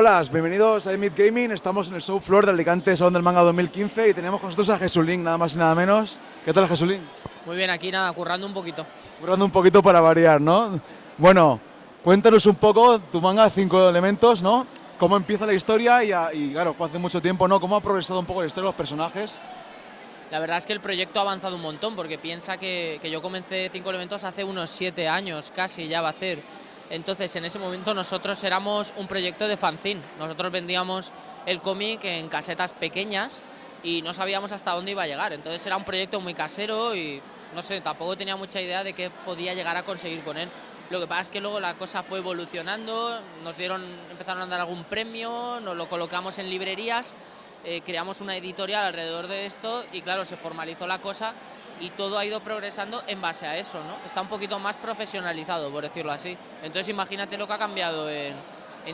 Buenas, bienvenidos a Emit Gaming. Estamos en el show floor de Alicante Salón del Manga 2015 y tenemos con nosotros a Jesulín, nada más y nada menos. ¿Qué tal, Jesulín? Muy bien, aquí nada, currando un poquito. Currando un poquito para variar, ¿no? Bueno, cuéntanos un poco tu manga Cinco Elementos, ¿no? ¿Cómo empieza la historia? Y claro, fue hace mucho tiempo, ¿no? ¿Cómo ha progresado un poco la historia de los personajes? La verdad es que el proyecto ha avanzado un montón, porque piensa que yo comencé Cinco Elementos hace unos 7 años, casi ya va a hacer. Entonces, en ese momento nosotros éramos un proyecto de fanzine. Nosotros vendíamos el cómic en casetas pequeñas y no sabíamos hasta dónde iba a llegar. Entonces era un proyecto muy casero y, no sé, tampoco tenía mucha idea de qué podía llegar a conseguir con él. Lo que pasa es que luego la cosa fue evolucionando, empezaron a dar algún premio, nos lo colocamos en librerías, creamos una editorial alrededor de esto y claro, se formalizó la cosa y todo ha ido progresando en base a eso, ¿no? Está un poquito más profesionalizado, por decirlo así. Entonces imagínate lo que ha cambiado en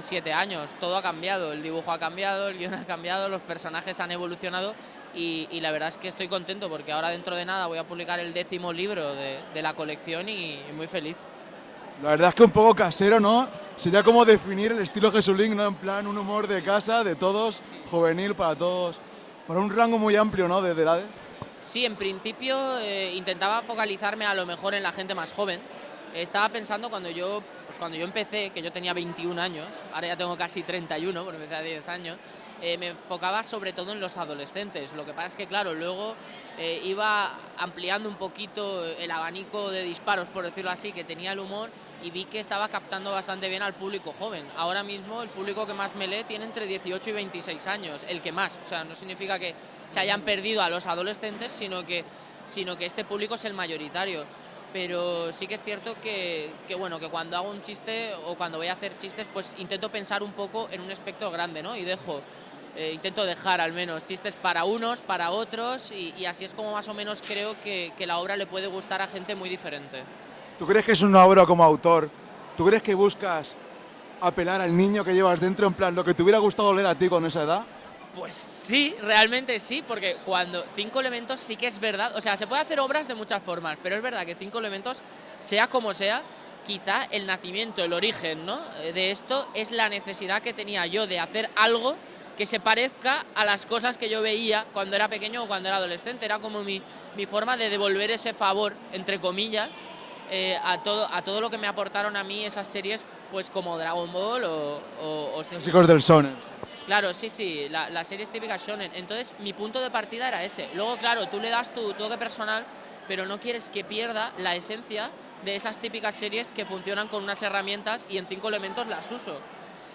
7 años. Todo ha cambiado, el dibujo ha cambiado, el guión ha cambiado, los personajes han evolucionado y la verdad es que estoy contento porque ahora dentro de nada voy a publicar el 10º libro de la colección y muy feliz. La verdad es que un poco casero, ¿no? Sería como definir el estilo Jesulín, ¿no? En plan, un humor de casa, de todos, juvenil para todos, para un rango muy amplio, ¿no? De edades. Sí, en principio intentaba focalizarme a lo mejor en la gente más joven. Estaba pensando cuando yo empecé, que yo tenía 21 años, ahora ya tengo casi 31, porque empecé a 10 años, me enfocaba sobre todo en los adolescentes. Lo que pasa es que, claro, luego iba ampliando un poquito el abanico de disparos, por decirlo así, que tenía el humor y vi que estaba captando bastante bien al público joven. Ahora mismo el público que más me lee tiene entre 18 y 26 años, el que más. O sea, no significa que se hayan perdido a los adolescentes, sino que este público es el mayoritario. Pero sí que es cierto bueno, que cuando hago un chiste o cuando voy a hacer chistes, pues intento pensar un poco en un espectro grande, ¿no? Y intento dejar al menos chistes para unos, para otros, y así es como más o menos creo que la obra le puede gustar a gente muy diferente. ¿Tú crees que es una obra como autor? ¿Tú crees que buscas apelar al niño que llevas dentro, en plan, lo que te hubiera gustado leer a ti con esa edad? Pues sí, realmente sí, porque cuando Cinco Elementos sí que es verdad, o sea, se puede hacer obras de muchas formas, pero es verdad que Cinco Elementos, sea como sea, quizá el nacimiento, el origen, ¿no?, de esto es la necesidad que tenía yo de hacer algo que se parezca a las cosas que yo veía cuando era pequeño o cuando era adolescente. Era como mi forma de devolver ese favor, entre comillas, a todo lo que me aportaron a mí esas series, pues como Dragon Ball o Los hijos del Shonen. Claro, sí, las series típicas shonen. Entonces, mi punto de partida era ese. Luego, claro, tú le das tu toque personal, pero no quieres que pierda la esencia de esas típicas series que funcionan con unas herramientas y en Cinco Elementos las uso.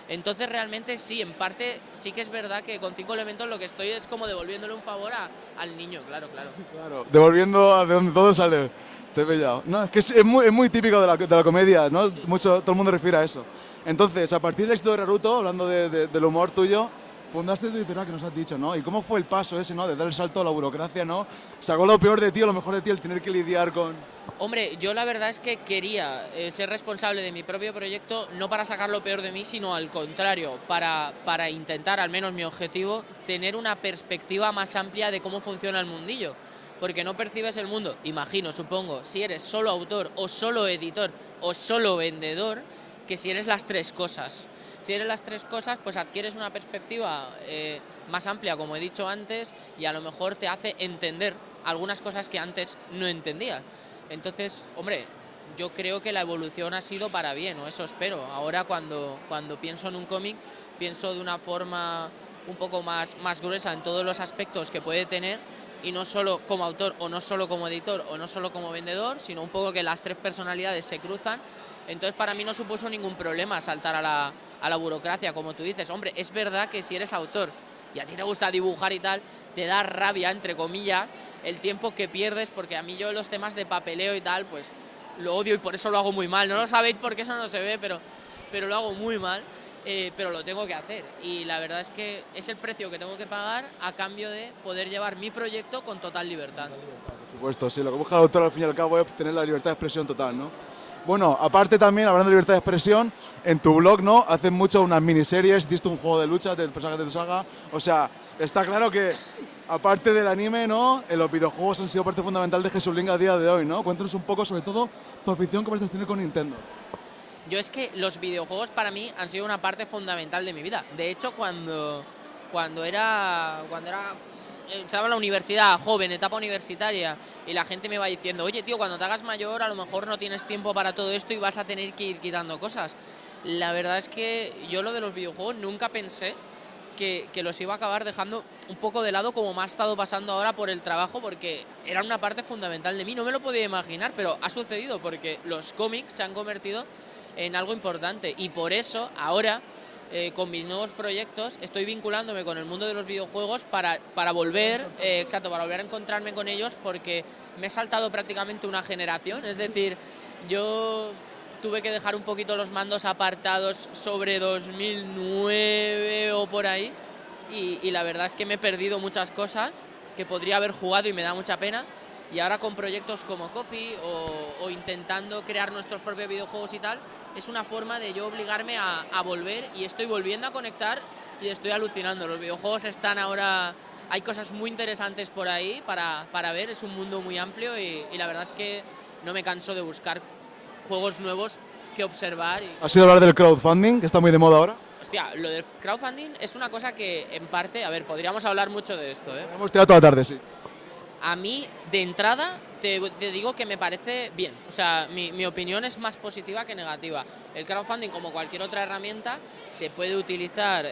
Entonces, realmente sí, en parte sí que es verdad que con Cinco Elementos lo que estoy es como devolviéndole un favor al niño, claro. Claro, devolviendo a de donde todo sale. Te he pillado. No, es que es muy típico de la comedia, ¿no? Sí. Todo el mundo refiere a eso. Entonces, a partir del éxito de Naruto, hablando del humor tuyo, fundaste tu editorial que nos has dicho, ¿no? ¿Y cómo fue el paso ese, ¿no? De dar el salto a la burocracia, ¿no? Sacó lo peor de ti, o lo mejor de ti, el tener que lidiar con... Hombre, yo la verdad es que quería ser responsable de mi propio proyecto, no para sacar lo peor de mí, sino al contrario, para intentar, al menos mi objetivo, tener una perspectiva más amplia de cómo funciona el mundillo. Porque no percibes el mundo, imagino, supongo, si eres solo autor o solo editor o solo vendedor, que si eres las tres cosas. Si eres las tres cosas, pues adquieres una perspectiva más amplia, como he dicho antes, y a lo mejor te hace entender algunas cosas que antes no entendías. Entonces, hombre, yo creo que la evolución ha sido para bien, o eso espero. Ahora cuando pienso en un cómic, pienso de una forma un poco más gruesa en todos los aspectos que puede tener, y no solo como autor, o no solo como editor, o no solo como vendedor, sino un poco que las tres personalidades se cruzan. Entonces para mí no supuso ningún problema saltar a la burocracia, como tú dices. Hombre, es verdad que si eres autor y a ti te gusta dibujar y tal, te da rabia, entre comillas, el tiempo que pierdes, porque a mí yo los temas de papeleo y tal, pues lo odio y por eso lo hago muy mal. No lo sabéis porque eso no se ve, pero lo hago muy mal, pero lo tengo que hacer. Y la verdad es que es el precio que tengo que pagar a cambio de poder llevar mi proyecto con total libertad. Por supuesto, sí, lo que busca el autor al fin y al cabo es tener la libertad de expresión total, ¿no? Bueno, aparte también, hablando de libertad de expresión, en tu blog, ¿no? Haces mucho unas miniseries, diste un juego de lucha del personaje de tu saga. O sea, está claro que, aparte del anime, ¿no? Los videojuegos han sido parte fundamental de Jesulín a día de hoy, ¿no? Cuéntanos un poco, sobre todo, tu afición que pareces tener con Nintendo. Yo es que los videojuegos para mí han sido una parte fundamental de mi vida. De hecho, cuando estaba en la universidad, joven, etapa universitaria, y la gente me iba diciendo, oye tío, cuando te hagas mayor a lo mejor no tienes tiempo para todo esto y vas a tener que ir quitando cosas. La verdad es que yo lo de los videojuegos nunca pensé que los iba a acabar dejando un poco de lado, como me ha estado pasando ahora por el trabajo, porque eran una parte fundamental de mí. No me lo podía imaginar, pero ha sucedido porque los cómics se han convertido en algo importante, y por eso ahora con mis nuevos proyectos estoy vinculándome con el mundo de los videojuegos para volver, exacto, para volver a encontrarme con ellos, porque me he saltado prácticamente una generación. Es decir, yo tuve que dejar un poquito los mandos apartados sobre 2009 o por ahí, y la verdad es que me he perdido muchas cosas que podría haber jugado y me da mucha pena. Y ahora con proyectos como Coffee o intentando crear nuestros propios videojuegos y tal, es una forma de yo obligarme a volver, y estoy volviendo a conectar y estoy alucinando. Los videojuegos están ahora, hay cosas muy interesantes por ahí para ver, es un mundo muy amplio, y la verdad es que no me canso de buscar juegos nuevos que observar. ¿Has ido a hablar del crowdfunding, que está muy de moda ahora? Hostia, lo del crowdfunding es una cosa que en parte, a ver, podríamos hablar mucho de esto, ¿eh? Hemos tirado toda la tarde, sí. A mí, de entrada, te digo que me parece bien. O sea, mi opinión es más positiva que negativa. El crowdfunding, como cualquier otra herramienta, se puede utilizar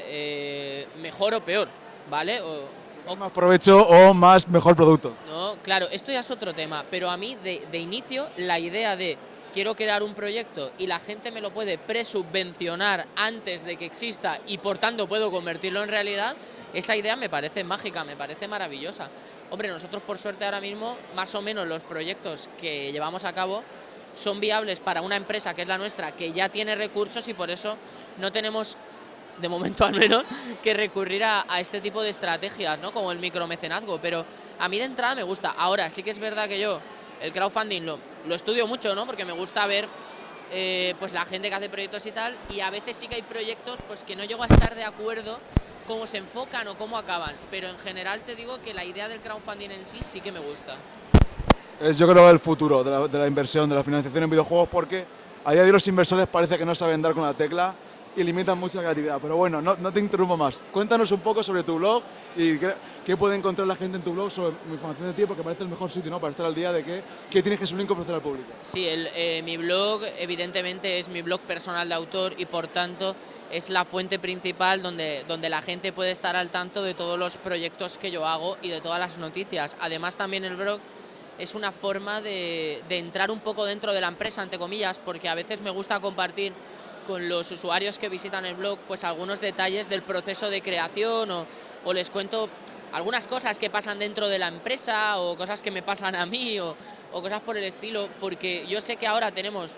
mejor o peor, ¿vale? O más provecho o más mejor producto. No, claro, esto ya es otro tema, pero a mí de inicio la idea de quiero crear un proyecto y la gente me lo puede presubvencionar antes de que exista y por tanto puedo convertirlo en realidad, esa idea me parece mágica, me parece maravillosa. Hombre, nosotros por suerte ahora mismo, más o menos los proyectos que llevamos a cabo son viables para una empresa que es la nuestra, que ya tiene recursos, y por eso no tenemos, de momento al menos, que recurrir a este tipo de estrategias, ¿no? Como el micromecenazgo, pero a mí de entrada me gusta. Ahora, sí que es verdad que yo el crowdfunding lo estudio mucho, ¿no? Porque me gusta ver pues la gente que hace proyectos y tal, y a veces sí que hay proyectos pues que no llego a estar de acuerdo cómo se enfocan o cómo acaban, pero en general te digo que la idea del crowdfunding en sí que me gusta. Es, yo creo, el futuro de la inversión, de la financiación en videojuegos, porque a día de hoy los inversores parece que no saben dar con la tecla y limitan mucho la creatividad. Pero bueno, no te interrumpo más. Cuéntanos un poco sobre tu blog y qué puede encontrar la gente en tu blog sobre información de ti, porque parece el mejor sitio, ¿no?, para estar al día de qué tienes Jesulín que ofrecer al público. Sí, mi blog evidentemente es mi blog personal de autor, y por tanto es la fuente principal donde la gente puede estar al tanto de todos los proyectos que yo hago y de todas las noticias. Además, también el blog es una forma de entrar un poco dentro de la empresa, entre comillas, porque a veces me gusta compartir con los usuarios que visitan el blog pues algunos detalles del proceso de creación, o les cuento algunas cosas que pasan dentro de la empresa, o cosas que me pasan a mí, o cosas por el estilo, porque yo sé que ahora tenemos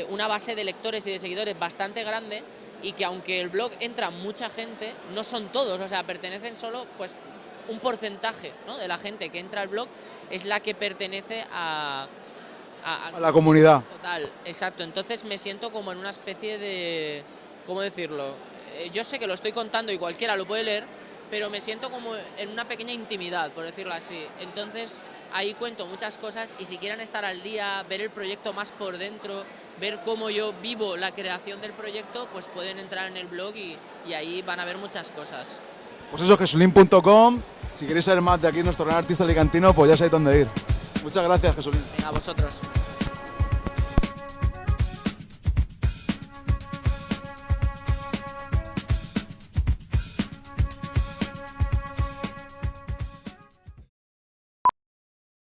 una base de lectores y de seguidores bastante grande, y que aunque el blog entra mucha gente, no son todos, o sea, pertenecen solo pues un porcentaje, ¿no?, de la gente que entra al blog es la que pertenece a la comunidad. Total, exacto. Entonces me siento como en una especie de, ¿cómo decirlo? Yo sé que lo estoy contando y cualquiera lo puede leer, pero me siento como en una pequeña intimidad, por decirlo así. Entonces ahí cuento muchas cosas, y si quieren estar al día, ver el proyecto más por dentro, ver cómo yo vivo la creación del proyecto, pues pueden entrar en el blog y ahí van a ver muchas cosas. Pues eso, jesulín.com. Si queréis saber más de aquí nuestro gran artista alicantino, pues ya sabéis dónde ir. Muchas gracias, Jesulín. Venga, a vosotros.